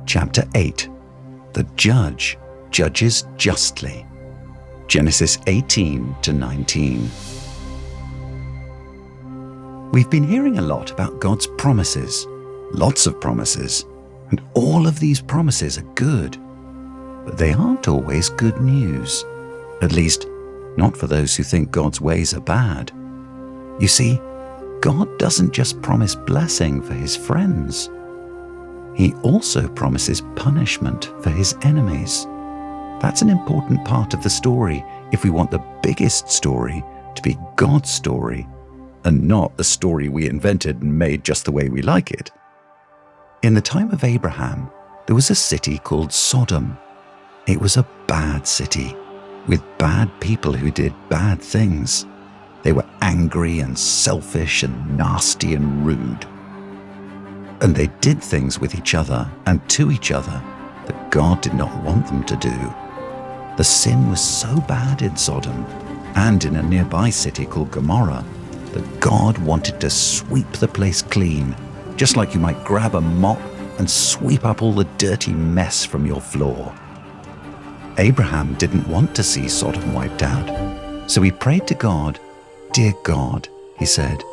Chapter 8. The Judge Judges Justly. Genesis 18 to 19. We've been hearing a lot about God's promises, lots of promises, and all of these promises are good. But they aren't always good news, at least not for those who think God's ways are bad. You see, God doesn't just promise blessing for his friends. He also promises punishment for his enemies. That's an important part of the story if we want the biggest story to be God's story and not a story we invented and made just the way we like it. In the time of Abraham, there was a city called Sodom. It was a bad city with bad people who did bad things. They were angry and selfish and nasty and rude. And they did things with each other and to each other that God did not want them to do. The sin was so bad in Sodom and in a nearby city called Gomorrah that God wanted to sweep the place clean, just like you might grab a mop and sweep up all the dirty mess from your floor. Abraham didn't want to see Sodom wiped out, so he prayed to God. "Dear God," he said,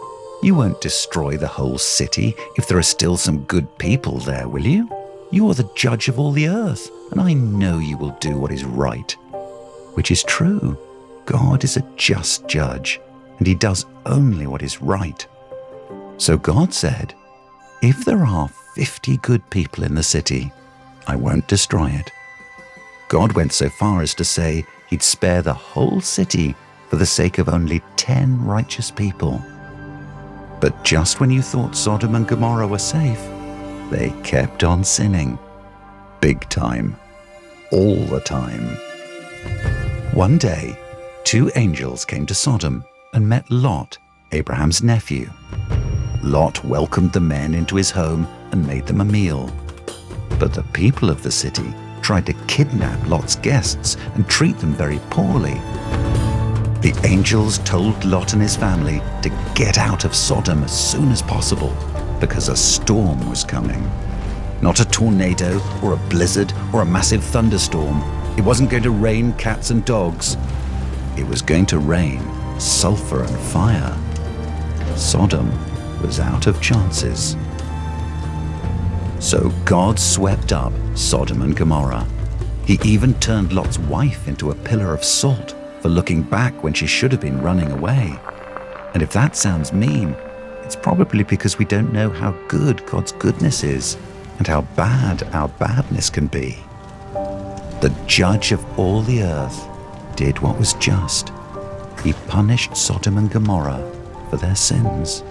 "you won't destroy the whole city if there are still some good people there, will you? You are the judge of all the earth, and I know you will do what is right." Which is true. God is a just judge, and he does only what is right. So God said, "If there are 50 good people in the city, I won't destroy it." God went so far as to say he'd spare the whole city for the sake of only 10 righteous people. But just when you thought Sodom and Gomorrah were safe, they kept on sinning. Big time. All the time. One day, 2 angels came to Sodom and met Lot, Abraham's nephew. Lot welcomed the men into his home and made them a meal. But the people of the city tried to kidnap Lot's guests and treat them very poorly. The angels told Lot and his family to get out of Sodom as soon as possible because a storm was coming. Not a tornado or a blizzard or a massive thunderstorm. It wasn't going to rain cats and dogs. It was going to rain sulfur and fire. Sodom was out of chances. So God swept up Sodom and Gomorrah. He even turned Lot's wife into a pillar of salt for looking back when she should have been running away. And if that sounds mean, it's probably because we don't know how good God's goodness is and how bad our badness can be. The judge of all the earth did what was just. He punished Sodom and Gomorrah for their sins.